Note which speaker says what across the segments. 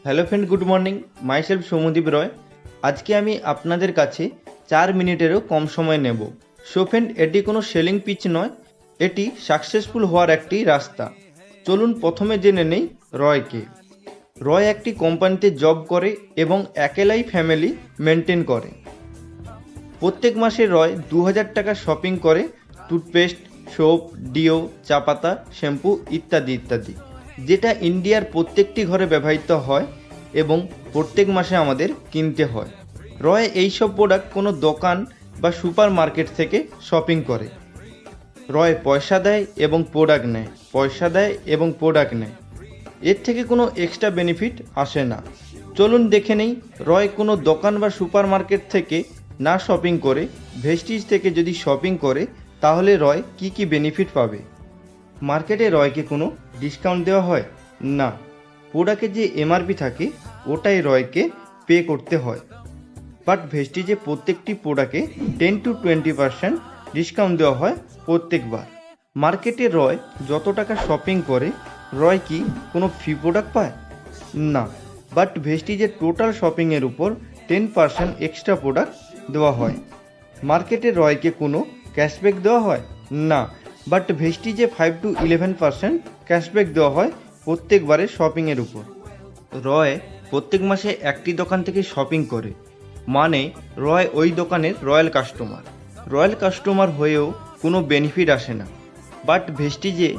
Speaker 1: Hello friend, good morning. Myself Soumyadeep Roy. আজকে আমি আপনাদের কাছে 4 মিনিটেরও কম সময় নেব। সো ফ্রেন্ড, এটি কোনো সেলিং পিচ নয়, এটি সাকসেসফুল হওয়ার একটি রাস্তা। চলুন প্রথমে জেনে নেই রয়কে। রয় একটি কোম্পানিতে জব করে এবং একেলাই ফ্যামিলি মেনটেন করে। প্রত্যেক মাসে রয় 2000 টাকা শপিং করে টুথপেস্ট, সোপ, ডিও, চা পাতা, শ্যাম্পু ইত্যাদি ইত্যাদি, যেটা ইন্ডিয়ার প্রত্যেকটি ঘরে ব্যবহৃত হয় এবং প্রত্যেক মাসে আমাদের কিনতে হয়। রয় এইসব প্রোডাক্ট কোনো দোকান বা সুপার মার্কেট থেকে শপিং করে। রয় পয়সা দেয় এবং প্রোডাক্ট নেয়, পয়সা দেয় এবং প্রোডাক্ট নেয়। এর থেকে কোনো এক্সট্রা বেনিফিট আসে না। চলুন দেখে নেই রয় কোনো দোকান বা সুপার মার্কেট থেকে না শপিং করে ভেস্টিজ থেকে যদি শপিং করে তাহলে রয় কি কি বেনিফিট পাবে। মার্কেটে রয়কে কোনো ডিসকাউন্ট দেওয়া হয় না। প্রোডাক্টের যে এমআরপি থাকে ওটাই রয়কে পে করতে হয়। বাট ভেস্টিজে প্রত্যেকটি প্রোডাক্টে 10 to 20% ডিসকাউন্ট দেওয়া হয় প্রত্যেকবার। মার্কেটে রয় যত টাকা শপিং করে রয় কি কোনো ফ্রি প্রোডাক্ট পায় না। বাট ভেস্টিজের টোটাল শপিংয়ের উপর 10% এক্সট্রা প্রোডাক্ট দেওয়া হয়। মার্কেটে রয়কে কোনো ক্যাশব্যাক দেওয়া হয় না। বাট ভেস্টিজে 5 to 11% ক্যাশব্যাক দেওয়া হয় প্রত্যেকবারের শপিংয়ের উপর। রয় প্রত্যেক মাসে একটি দোকান থেকে শপিং করে, মানে রয় ওই দোকানের রয়্যাল কাস্টমার। রয়্যাল কাস্টমার হয়েও কোনো বেনিফিট আসে না। বাট ভেস্টিজে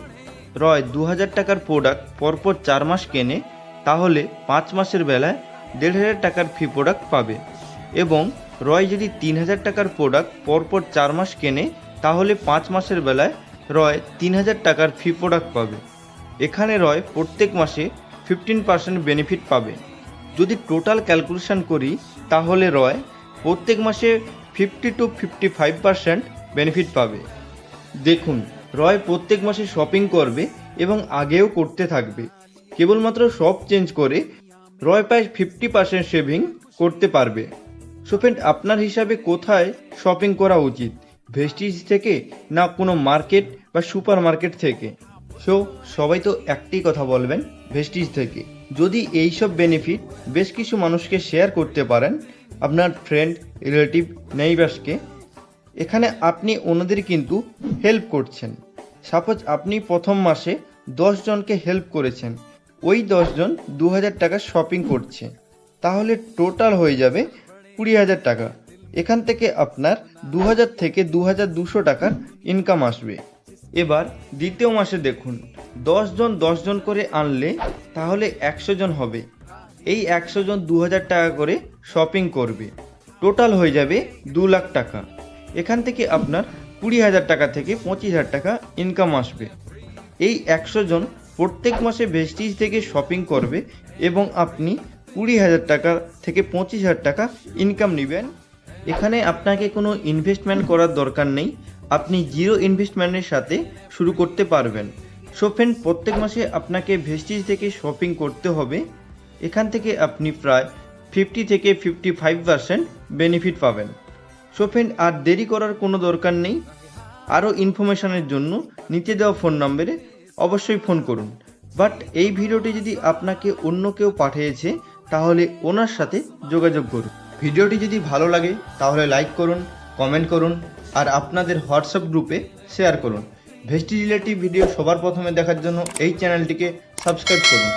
Speaker 1: রয় 2000 টাকার প্রোডাক্ট পরপর 4 মাস কেনে তাহলে 5 মাসের বেলায় 1500 টাকার ফ্রি প্রোডাক্ট পাবে। এবং রয় যদি 3000 টাকার প্রোডাক্ট পরপর 4 মাস কেনে তাহলে 5 মাসের বেলায় রয় 3000 টাকার ফ্রি প্রোডাক্ট পাবে। এখানে রয় প্রত্যেক মাসে 15% বেনিফিট পাবে। যদি টোটাল ক্যালকুলেশন করি তাহলে রয় প্রত্যেক মাসে 50 to 55% বেনিফিট পাবে। দেখুন, রয় প্রত্যেক মাসে শপিং করবে এবং আগেও করতে থাকবে। কেবলমাত্র শপ চেঞ্জ করে রয় প্রায় 50% সেভিং করতে পারবে। সো ফ্রেন্ড, আপনার হিসাবে কোথায় শপিং করা উচিত, ভেস্টিজ থেকে না কোনো মার্কেট বা সুপার মার্কেট থেকে? সো সবাই তো একটি কথা বলবেন, ভেস্টিজ থেকে। যদি এইসব বেনিফিট বেশ কিছু মানুষকে শেয়ার করতে পারেন, আপনার ফ্রেন্ড, রিলেটিভ, নেইবার্সকে, এখানে আপনি ওনাদের কিন্তু হেল্প করছেন। সাপোজ আপনি প্রথম মাসে 10 জনকে হেল্প করেছেন, ওই 10 জন 2000 টাকা শপিং করছে, তাহলে টোটাল হয়ে যাবে 20,000 টাকা। এখান থেকে আপনার 2000 থেকে 2200 টাকার ইনকাম আসবে। এবার দ্বিতীয় মাসে দেখুন, 10 জন করে আনলে তাহলে 100 জন হবে। এই 100 জন 2000 টাকা করে শপিং করবে, টোটাল হয়ে যাবে 2 লাখ টাকা। এখান থেকে আপনার 20,000 টাকা থেকে 25,000 টাকা ইনকাম আসবে। এই 100 জন প্রত্যেক মাসে ভেস্টিজ থেকে শপিং করবে এবং আপনি 20,000 টাকা থেকে 25,000 টাকা ইনকাম নেবেন। এখানে আপনাকে কোনো ইনভেস্টমেন্ট করার দরকার নেই, আপনি জিরো ইনভেস্টমেন্টের সাথে শুরু করতে পারবেন। সো ফ্রেন্ড, প্রত্যেক মাসে আপনাকে ভেস্টিজ থেকে শপিং করতে হবে। এখান থেকে আপনি প্রায় 50 থেকে 55% বেনিফিট পাবেন। সো ফ্রেন্ড, আর দেরি করার কোনো দরকার নেই। আরও ইনফরমেশনের জন্য নিচে দেওয়া ফোন নম্বরে অবশ্যই ফোন করুন। বাট এই ভিডিওটি যদি আপনাকে অন্য কেউ পাঠিয়েছে তাহলে ওনার সাথে যোগাযোগ করুন। ভিডিওটি যদি ভালো লাগে তাহলে লাইক করুন, কমেন্ট করুন আর আপনাদের হোয়াটসঅ্যাপ গ্রুপে শেয়ার করুন। ভেস্টিজ রিলেটিভ ভিডিও সবার প্রথমে দেখার জন্য এই চ্যানেলটিকে সাবস্ক্রাইব করুন।